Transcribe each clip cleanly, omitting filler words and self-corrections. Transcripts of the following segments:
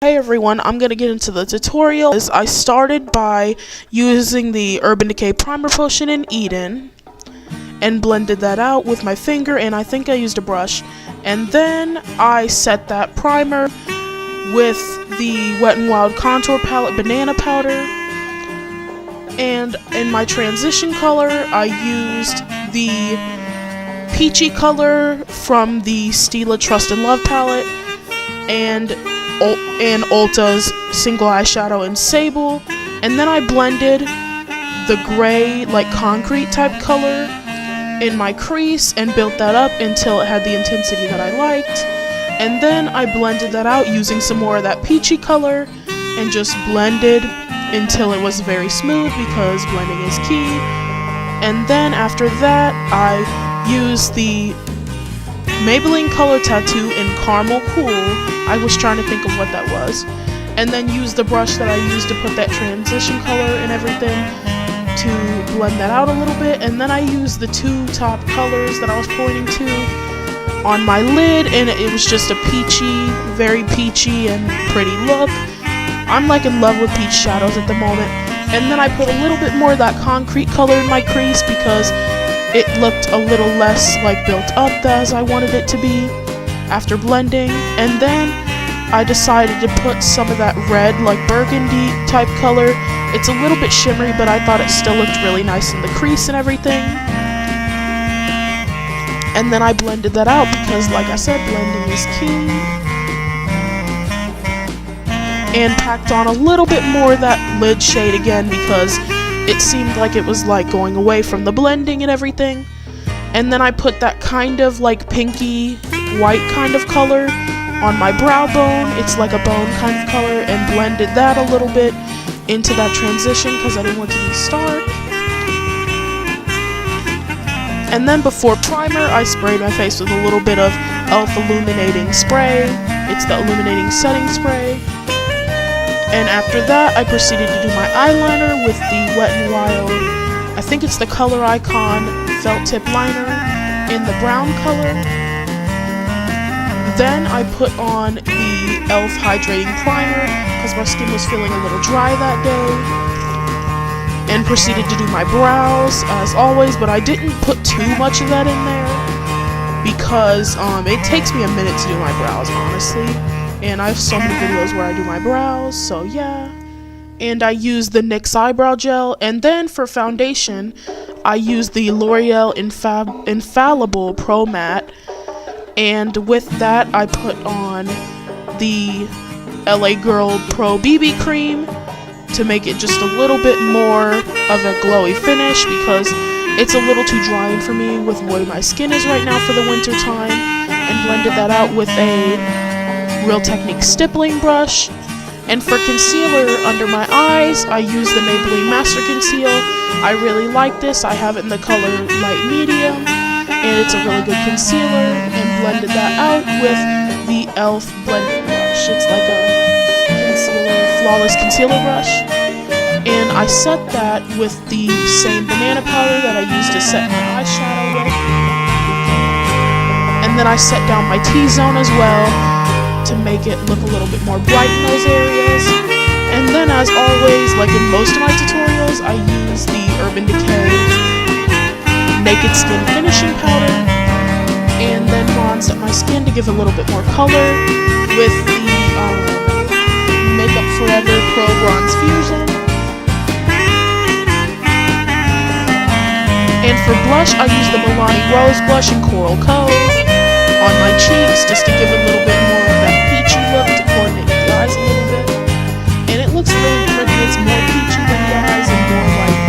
Hey everyone, I'm going to get into the tutorial. I started by using the Urban Decay Primer Potion in Eden and blended that out with my finger, and I think I used a brush. And then I set that primer with the Wet n Wild Contour Palette Banana Powder. And in my transition color, I used the peachy color from the Stila Trust and Love palette and Ulta's single eyeshadow in Sable, and then I blended the gray, like concrete type color in my crease and built that up until it had the intensity that I liked. And then I blended that out using some more of that peachy color and just blended until it was very smooth, because blending is key. And then after that, I used the Maybelline Color Tattoo in Caramel Cool. I was trying to think of what that was. And then used the brush that I used to put that transition color and everything to blend that out a little bit. And then I used the two top colors that I was pointing to on my lid, and it was just a peachy, very peachy and pretty look. I'm like in love with peach shadows at the moment. And then I put a little bit more of that concrete color in my crease because it looked a little less like built up as I wanted it to be after blending. And then I decided to put some of that red, like burgundy type color. It's a little bit shimmery, but I thought it still looked really nice in the crease and everything. And then I blended that out because, like I said, blending is key. And packed on a little bit more of that lid shade again because it seemed like it was like going away from the blending and everything. And then I put that kind of like pinky white kind of color on my brow bone. It's like a bone kind of color, and blended that a little bit into that transition because I didn't want it to be stark. And then before primer, I sprayed my face with a little bit of e.l.f. Illuminating Spray. It's the Illuminating Setting Spray. And after that, I proceeded to do my eyeliner with the Wet n Wild, I think it's the Color Icon Felt Tip Liner in the brown color. Then I put on the e.l.f. Hydrating Primer because my skin was feeling a little dry that day. And proceeded to do my brows as always, but I didn't put too much of that in there because it takes me a minute to do my brows, honestly. And I have so many videos where I do my brows, so yeah. And I use the NYX eyebrow gel. And then for foundation, I use the L'Oreal Infallible Pro Matte. And with that, I put on the LA Girl Pro BB Cream to make it just a little bit more of a glowy finish because it's a little too drying for me with the way my skin is right now for the winter time. And blended that out with a Real Technique stippling brush. And for concealer under my eyes, I use the Maybelline Master Conceal. I really like this. I have it in the color light medium, and it's a really good concealer. And blended that out with the e.l.f. blending brush. It's like a flawless concealer brush. And I set that with the same banana powder that I used to set my eyeshadow with. And then I set down my T-zone as well to make it look a little bit more bright in those areas. And then, as always, like in most of my tutorials, I use the Urban Decay Naked Skin Finishing Powder, and then bronze up my skin to give a little bit more color with the Makeup Forever Pro Bronze Fusion. And for blush, I use the Milani Rose Blush in Coral Cove on my cheeks just to give a little bit more of that peachy look to coordinate with the eyes a little bit. And it looks really pretty. It's more peachy than the eyes and more like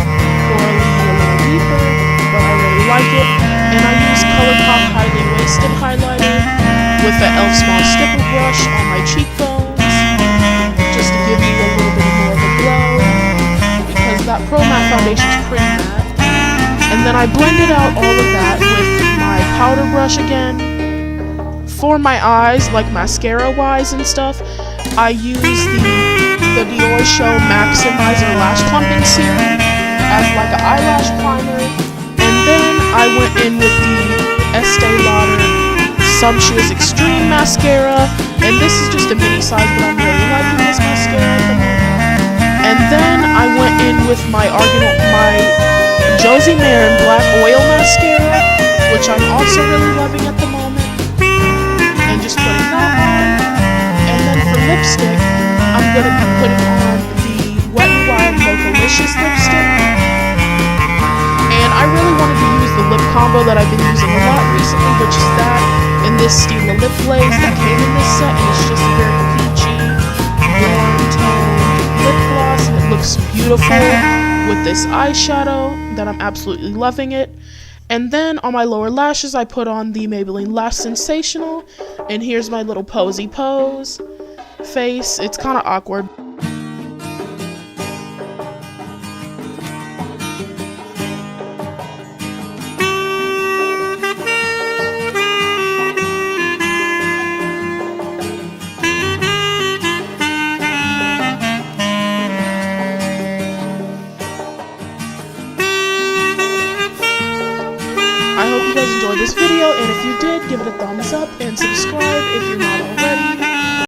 corally, a little deeper, but I really like it. And I use ColourPop Highly Wasted Highlighter with the e.l.f. Small Stipple Brush on my cheekbones just to give me a little bit more of a glow because that Pro Matte foundation is pretty matte. And then I blended out all of that with my powder brush again. For my eyes, like mascara wise and stuff, I use the Dior Show Maximizer Lash Plumping Serum as like an eyelash primer. And then I went in with the Estee Lauder Sumptuous Extreme Mascara And this is just a mini size, but I'm really liking this mascara at the moment. And then I went in with my Josie Maran Black Oil Mascara, which I'm also really loving at the moment. And just putting that on. And then for lipstick, I'm going to be putting on the Wet n Wild Localicious lipstick. And I really wanted to use the lip combo that I've been using a lot recently, which is that in this Stila Lip Glaze that came in this set, and it's just a very peachy, warm toned lip gloss, and it looks beautiful with this eyeshadow that I'm absolutely loving it. And then on my lower lashes, I put on the Maybelline Lash Sensational, and here's my little Posi pose face. It's kind of awkward. I hope you guys enjoyed this video, and if you did, give it a thumbs up and subscribe if you're not already.